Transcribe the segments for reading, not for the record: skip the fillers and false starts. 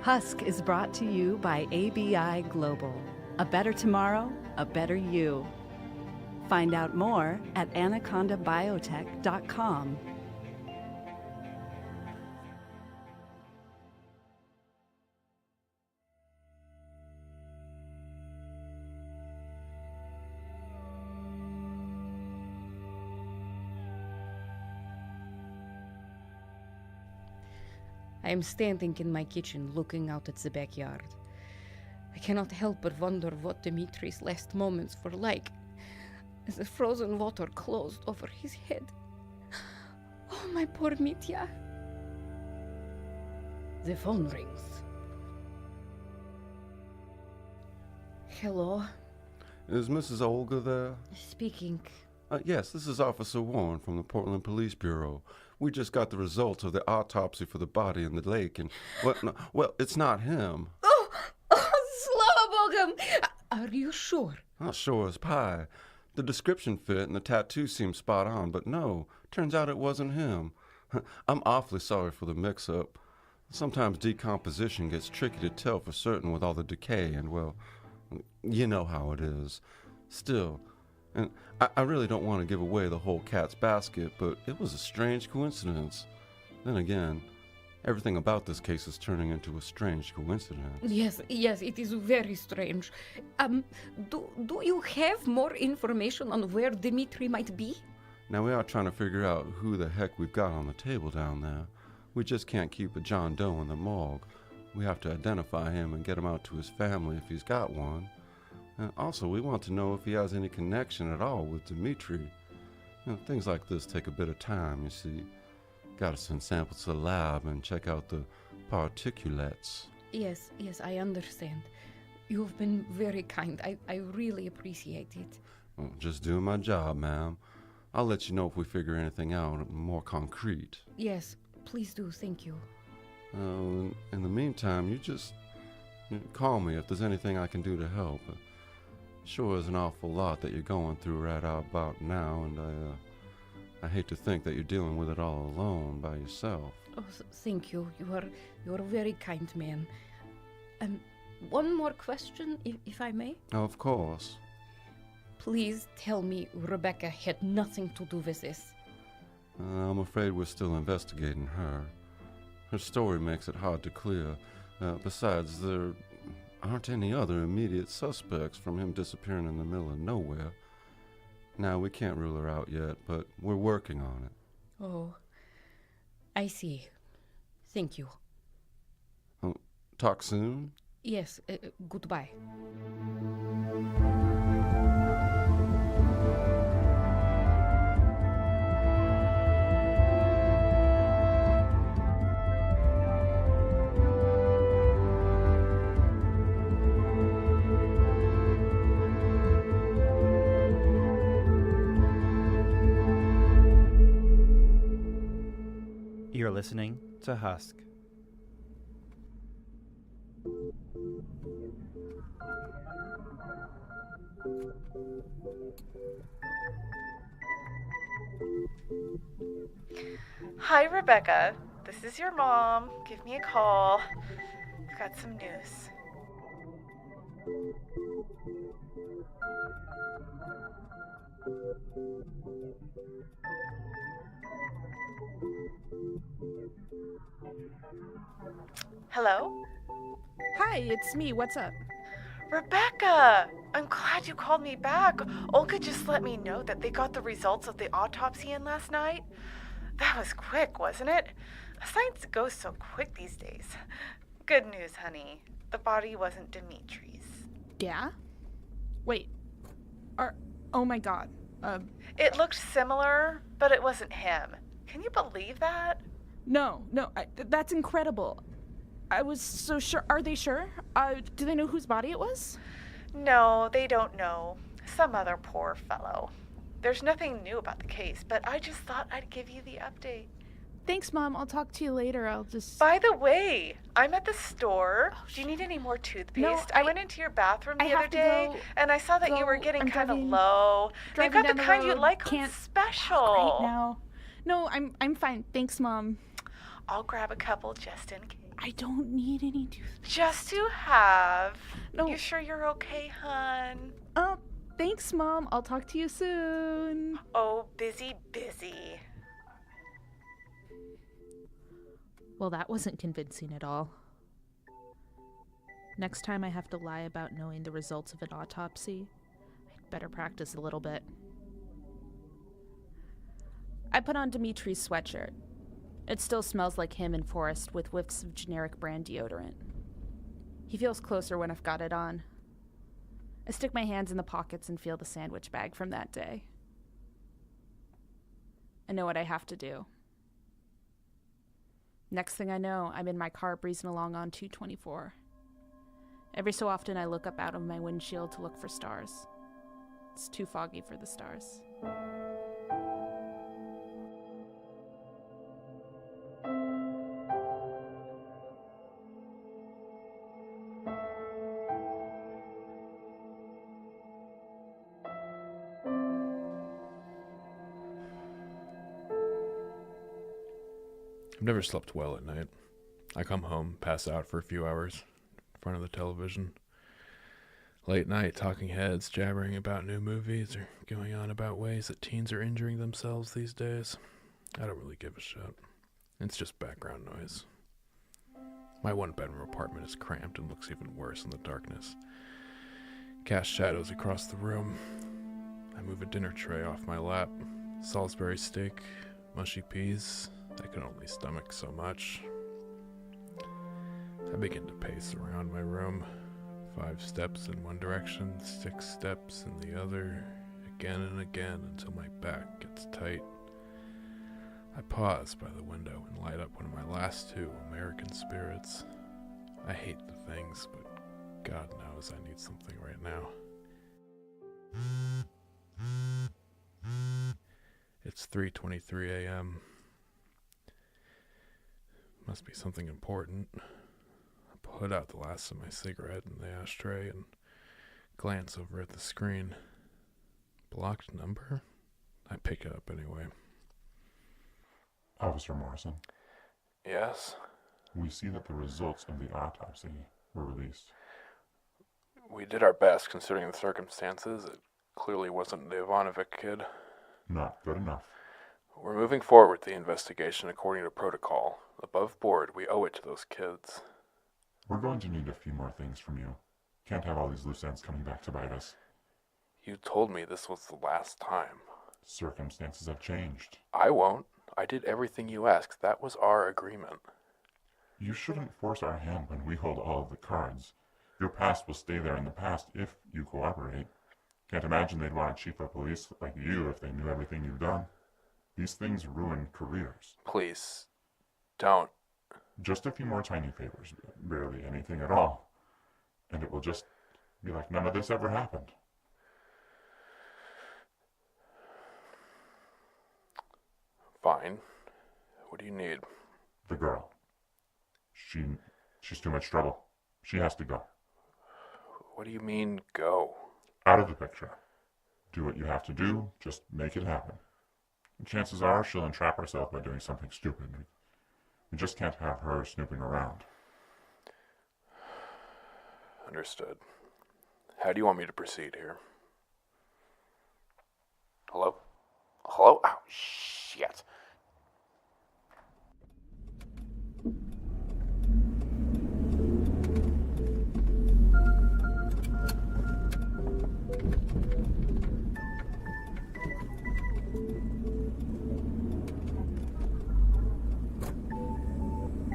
Husk is brought to you by ABI Global. A better tomorrow, a better you. Find out more at anacondabiotech.com. I am standing in my kitchen looking out at the backyard. I cannot help but wonder what Dimitri's last moments were like as the frozen water closed over his head. Oh, my poor Mitya. The phone rings. Hello? Is Mrs. Olga there? Speaking. Yes, this is Officer Warren from the Portland Police Bureau. We just got the results of the autopsy for the body in the lake, and, well, it's not him. Oh, Slava Bogam! Are you sure? Not sure as pie. The description fit and the tattoo seemed spot on, but no, turns out it wasn't him. I'm awfully sorry for the mix-up. Sometimes decomposition gets tricky to tell for certain with all the decay, and, well, you know how it is. Still, and I really don't want to give away the whole cat's basket, but it was a strange coincidence. Then again, everything about this case is turning into a strange coincidence. Yes, it is very strange. Do you have more information on where Dimitri might be? Now, we are trying to figure out who the heck we've got on the table down there. We just can't keep a John Doe in the morgue. We have to identify him and get him out to his family if he's got one. And also, we want to know if he has any connection at all with Dimitri. Things like this take a bit of time, you see. Gotta send samples to the lab and check out the particulates. Yes, I understand. You've been very kind. I really appreciate it. Well, just doing my job, ma'am. I'll let you know if we figure anything out more concrete. Yes, please do. Thank you. In the meantime, you just call me if there's anything I can do to help. Sure is an awful lot that you're going through right about now, and I hate to think that you're dealing with it all alone by yourself. Oh, thank you. You're a very kind man. One more question, if I may. Of course. Please tell me Rebecca had nothing to do with this. I'm afraid we're still investigating her. Her story makes it hard to clear. Besides, there aren't any other immediate suspects from him disappearing in the middle of nowhere. Now, we can't rule her out yet, but we're working on it. Oh, I see. Thank you. Talk soon? Yes, goodbye. You're listening to Husk. Hi, Rebecca. This is your mom. Give me a call. I've got some news. Hello? Hi, it's me. What's up? Rebecca! I'm glad you called me back. Olga just let me know that they got the results of the autopsy in last night. That was quick, wasn't it? Science goes so quick these days. Good news, honey. The body wasn't Dimitri's. Yeah? Wait. Oh my god. It looked similar, but it wasn't him. Can you believe that? No, that's incredible. I was so sure. Are they sure? Do they know whose body it was? No, they don't know. Some other poor fellow. There's nothing new about the case, but I just thought I'd give you the update. Thanks, Mom. I'll talk to you later. By the way, I'm at the store. Do you need any more toothpaste? No, I went into your bathroom the other day, and I saw that you were getting I'm kind of driving- low. They've got the down the kind you road. like Can't special. talk right now. No, I'm fine. Thanks, Mom. I'll grab a couple just in case. I don't need any toothpaste. Just to have. No. You sure you're okay, hun? Thanks, Mom. I'll talk to you soon. Oh, busy. Well, that wasn't convincing at all. Next time I have to lie about knowing the results of an autopsy, I'd better practice a little bit. I put on Dimitri's sweatshirt. It still smells like him and Forrest with whiffs of generic brand deodorant. He feels closer when I've got it on. I stick my hands in the pockets and feel the sandwich bag from that day. I know what I have to do. Next thing I know, I'm in my car breezing along on 224. Every so often I look up out of my windshield to look for stars. It's too foggy for the stars. I've never slept well at night. I come home, pass out for a few hours in front of the television. Late night, talking heads jabbering about new movies or going on about ways that teens are injuring themselves these days. I don't really give a shit. It's just background noise. My one-bedroom apartment is cramped and looks even worse in the darkness. Cast shadows across the room. I move a dinner tray off my lap. Salisbury steak, mushy peas. I can only stomach so much. I begin to pace around my room. 5 steps in one direction, 6 steps in the other, again and again until my back gets tight. I pause by the window and light up one of my last 2 American spirits. I hate the things, but God knows I need something right now. It's 3:23 a.m. Must be something important. I put out the last of my cigarette in the ashtray and glance over at the screen. Blocked number? I pick it up anyway. Officer Morrison, Yes? we see that the results of the autopsy were released. We did our best considering the circumstances. It clearly wasn't the Ivanovic kid. Not good enough. We're moving forward with the investigation according to protocol. Above board, we owe it to those kids. We're going to need a few more things from you. Can't have all these loose ends coming back to bite us. You told me this was the last time. Circumstances have changed. I won't. I did everything you asked. That was our agreement. You shouldn't force our hand when we hold all of the cards. Your past will stay there in the past if you cooperate. Can't imagine they'd want a chief of police like you if they knew everything you've done. These things ruin careers. Please, don't. Just a few more tiny favors, barely anything at all. And it will just be like none of this ever happened. Fine. What do you need? The girl. She's too much trouble. She has to go. What do you mean, go? Out of the picture. Do what you have to do, just make it happen. And chances are she'll entrap herself by doing something stupid. We just can't have her snooping around. Understood. How do you want me to proceed here? Hello? Hello? Oh, shit.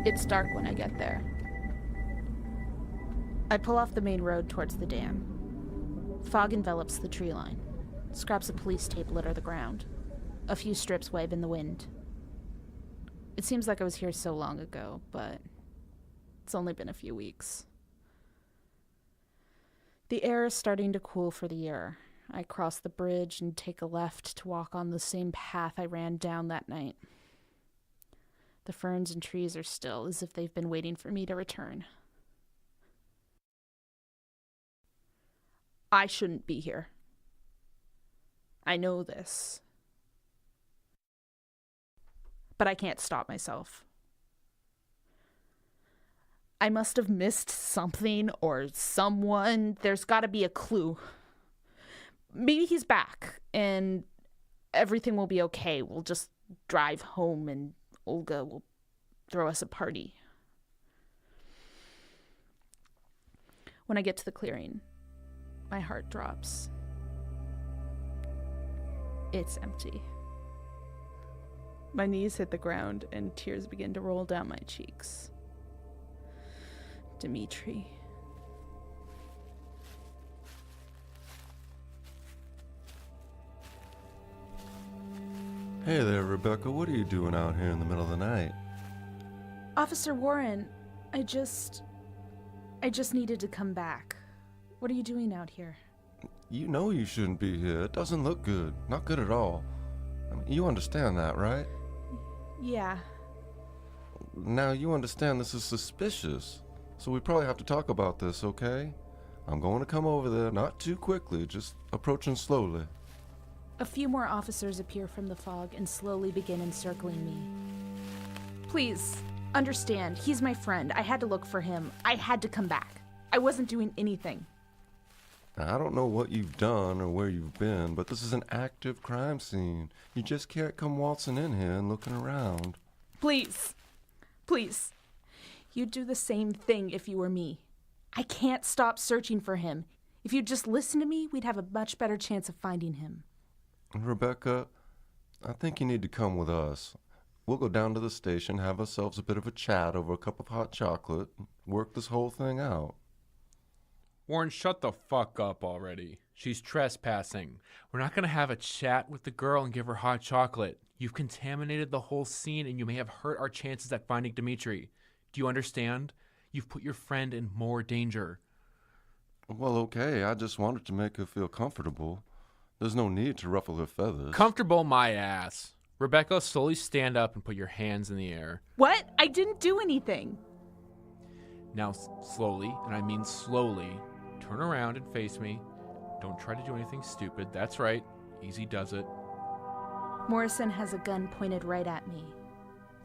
It's dark when I get there. I pull off the main road towards the dam. Fog envelops the tree line. Scraps of police tape litter the ground. A few strips wave in the wind. It seems like I was here so long ago, but it's only been a few weeks. The air is starting to cool for the year. I cross the bridge and take a left to walk on the same path I ran down that night. The ferns and trees are still, as if they've been waiting for me to return. I shouldn't be here. I know this. But I can't stop myself. I must have missed something or someone. There's got to be a clue. Maybe he's back and everything will be okay. We'll just drive home and Olga will throw us a party. When I get to the clearing, my heart drops. It's empty. My knees hit the ground and tears begin to roll down my cheeks. Dimitri. Hey there, Rebecca. What are you doing out here in the middle of the night? Officer Warren, I just needed to come back. What are you doing out here? You know you shouldn't be here. It doesn't look good. Not good at all. I mean, you understand that, right? Yeah. Now, you understand this is suspicious. So we probably have to talk about this, okay? I'm going to come over there, not too quickly, just approaching slowly. A few more officers appear from the fog and slowly begin encircling me. Please, understand, he's my friend. I had to look for him. I had to come back. I wasn't doing anything. Now, I don't know what you've done or where you've been, but this is an active crime scene. You just can't come waltzing in here and looking around. Please. Please. You'd do the same thing if you were me. I can't stop searching for him. If you'd just listen to me, we'd have a much better chance of finding him. Rebecca, I think you need to come with us. We'll go down to the station, have ourselves a bit of a chat over a cup of hot chocolate, work this whole thing out. Warren, shut the fuck up already. She's trespassing. We're not going to have a chat with the girl and give her hot chocolate. You've contaminated the whole scene and you may have hurt our chances at finding Dimitri. Do you understand? You've put your friend in more danger. Well, okay, I just wanted to make her feel comfortable. There's no need to ruffle her feathers. Comfortable my ass. Rebecca, slowly stand up and put your hands in the air. What? I didn't do anything. Now, slowly, and I mean slowly, turn around and face me. Don't try to do anything stupid. That's right. Easy does it. Morrison has a gun pointed right at me.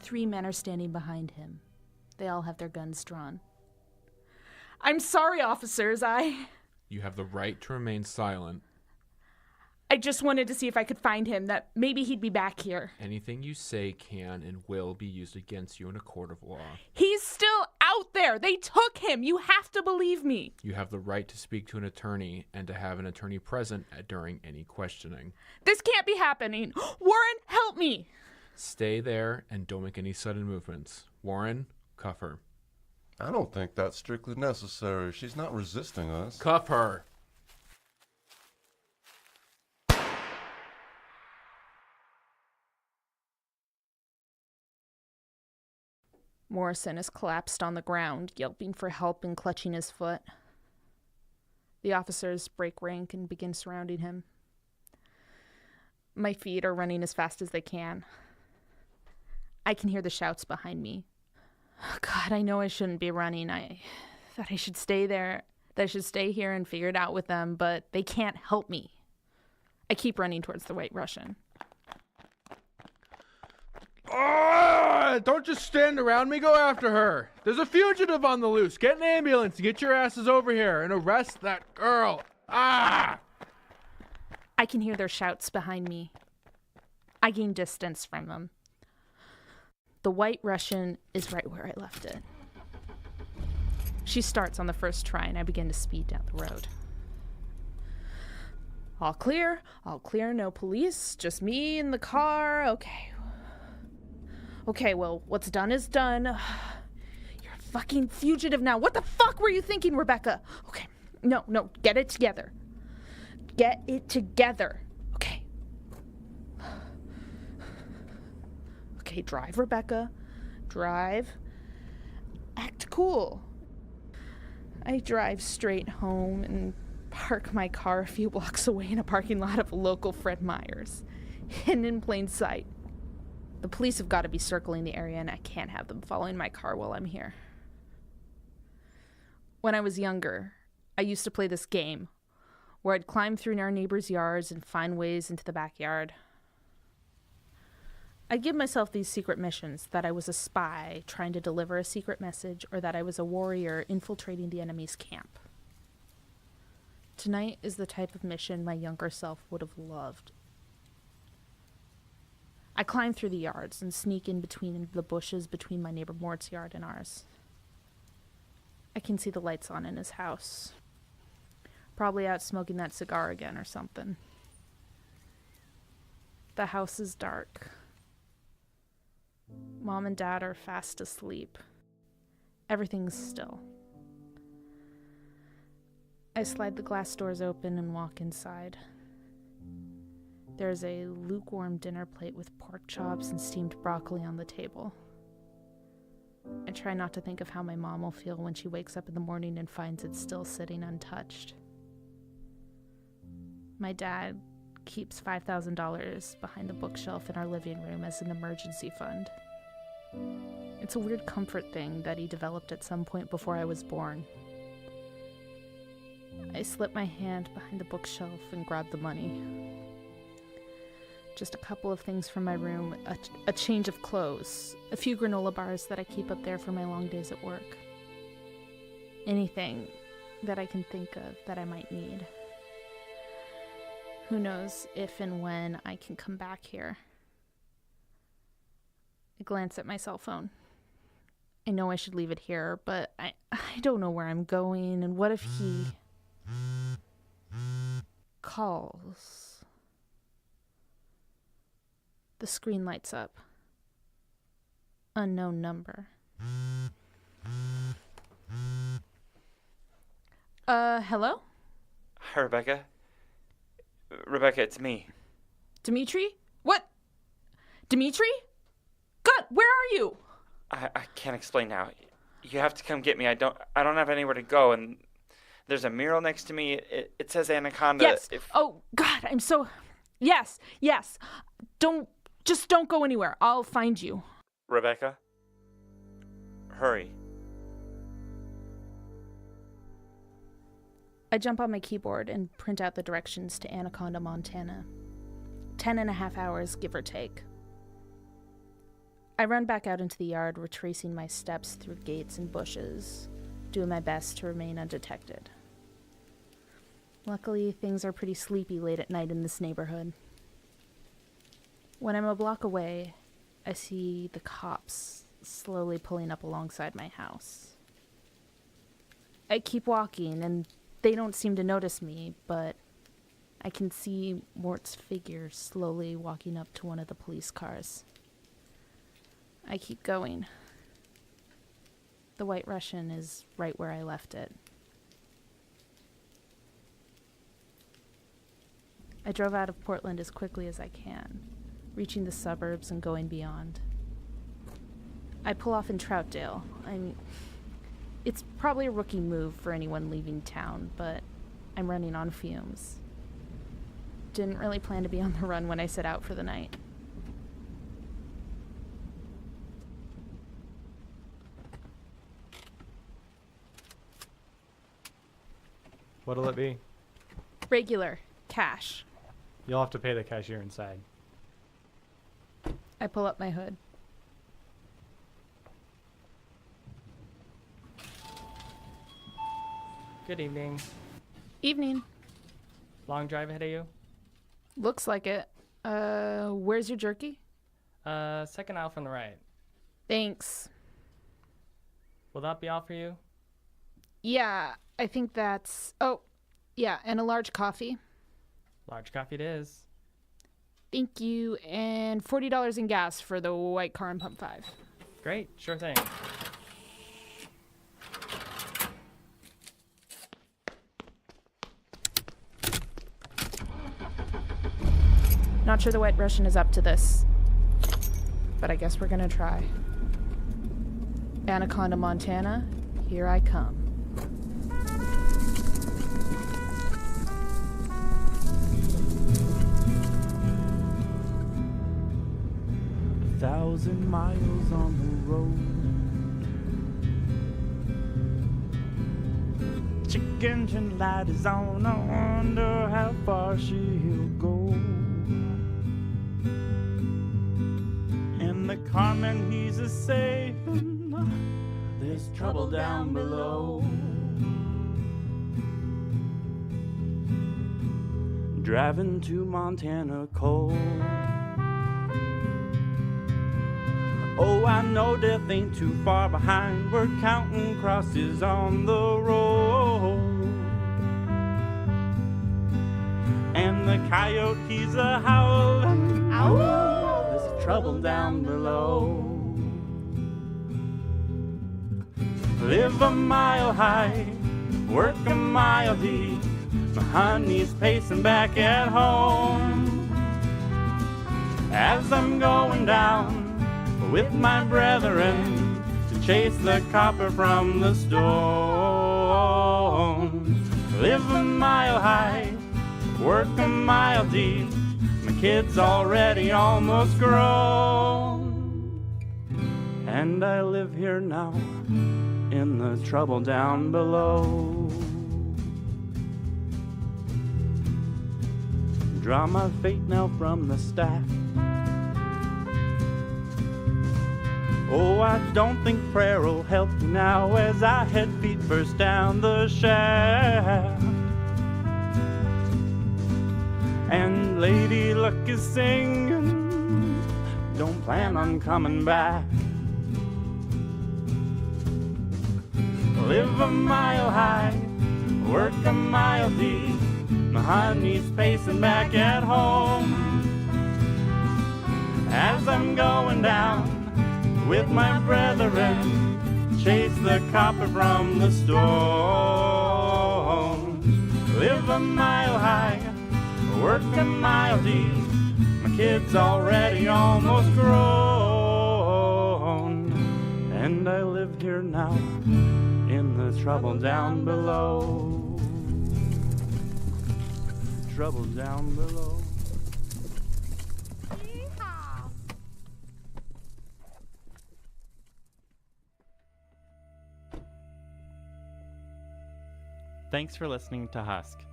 3 men are standing behind him. They all have their guns drawn. I'm sorry, officers. You have the right to remain silent. I just wanted to see if I could find him, that maybe he'd be back here. Anything you say can and will be used against you in a court of law. He's still out there. They took him. You have to believe me. You have the right to speak to an attorney and to have an attorney present during any questioning. This can't be happening. Warren, help me. Stay there and don't make any sudden movements. Warren, cuff her. I don't think that's strictly necessary. She's not resisting us. Cuff her. Morrison is collapsed on the ground, yelping for help and clutching his foot. The officers break rank and begin surrounding him. My feet are running as fast as they can. I can hear the shouts behind me. God, I know I shouldn't be running. I thought I should stay there. That I should stay here and figure it out with them, but they can't help me. I keep running towards the White Russian. Don't just stand around me. Go after her. There's a fugitive on the loose. Get an ambulance and get your asses over here and arrest that girl. Ah! I can hear their shouts behind me. I gain distance from them. The White Russian is right where I left it. She starts on the first try and I begin to speed down the road. All clear, no police, just me in the car, okay. Okay, well, what's done is done. You're a fucking fugitive now. What the fuck were you thinking, Rebecca? Okay, no, get it together. Get it together. Okay. Okay, drive, Rebecca. Drive. Act cool. I drive straight home and park my car a few blocks away in a parking lot of a local Fred Meyer's, hidden in plain sight. The police have got to be circling the area and I can't have them following my car while I'm here. When I was younger, I used to play this game where I'd climb through our neighbors' yards and find ways into the backyard. I give myself these secret missions, that I was a spy trying to deliver a secret message, or that I was a warrior infiltrating the enemy's camp. Tonight is the type of mission my younger self would have loved. I climb through the yards and sneak in between the bushes between my neighbor Mort's yard and ours. I can see the lights on in his house. Probably out smoking that cigar again or something. The house is dark. Mom and Dad are fast asleep. Everything's still. I slide the glass doors open and walk inside. There's a lukewarm dinner plate with pork chops and steamed broccoli on the table. I try not to think of how my mom will feel when she wakes up in the morning and finds it still sitting untouched. My dad keeps $5,000 behind the bookshelf in our living room as an emergency fund. It's a weird comfort thing that he developed at some point before I was born. I slip my hand behind the bookshelf and grab the money. Just a couple of things from my room, a change of clothes, a few granola bars that I keep up there for my long days at work. Anything that I can think of that I might need. Who knows if and when I can come back here. I glance at my cell phone. I know I should leave it here, but I don't know where I'm going, and what if he calls? The screen lights up. Unknown number. Hello? Hi, Rebecca. Rebecca, it's me. Dimitri? What? Dimitri? God, where are you? I can't explain now. You have to come get me. I don't have anywhere to go, and there's a mural next to me. It says Anaconda. Yes. Oh, God, I'm so... Yes. Don't go anywhere. I'll find you. Rebecca? Hurry. I jump on my keyboard and print out the directions to Anaconda, Montana. 10.5 hours, give or take. I run back out into the yard, retracing my steps through gates and bushes, doing my best to remain undetected. Luckily, things are pretty sleepy late at night in this neighborhood. When I'm a block away, I see the cops slowly pulling up alongside my house. I keep walking, and they don't seem to notice me, but I can see Mort's figure slowly walking up to one of the police cars. I keep going. The White Russian is right where I left it. I drove out of Portland as quickly as I can, reaching the suburbs and going beyond. I pull off in Troutdale. It's probably a rookie move for anyone leaving town, but I'm running on fumes. Didn't really plan to be on the run when I set out for the night. What'll it be? Regular. Cash. You'll have to pay the cashier inside. I pull up my hood. Good evening. Evening. Long drive ahead of you? Looks like it. Where's your jerky? Second aisle from the right. Thanks. Will that be all for you? Yeah, I think that's... Oh, yeah, and a large coffee. Large coffee it is. Thank you, and $40 in gas for the white car and pump 5. Great, sure thing. Not sure the White Russian is up to this, but I guess we're gonna try. Anaconda, Montana, here I come. Thousand miles on the road. Check engine light is on. I wonder how far she'll go. the carman he's a saying, there's trouble down below. Driving to Montana cold. Oh, I know death ain't too far behind. We're counting crosses on the road. And the coyote, he's a howling. There's trouble down below. Live a mile high, work a mile deep. My honey's pacing back at home. As I'm going down with my brethren to chase the copper from the stone. Live a mile high, work a mile deep. My kid's already almost grown. And I live here now in the trouble down below. Draw my fate now from the stack. Oh, I don't think prayer will help me now as I head feet first down the shaft. And Lady Luck is singing, don't plan on coming back. Live a mile high, work a mile deep. My honey's pacing back at home. As I'm going down with my brethren, chase the copper from the stone. Live a mile high, work a mile deep. My kid's already almost grown. And I live here now in the trouble down below. Trouble down below. Thanks for listening to Husk.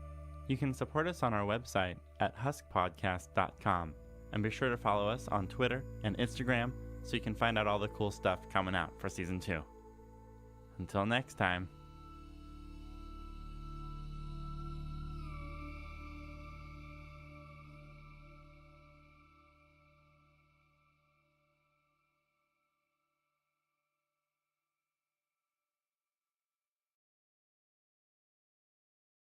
You can support us on our website at huskpodcast.com, and be sure to follow us on Twitter and Instagram so you can find out all the cool stuff coming out for Season 2. Until next time.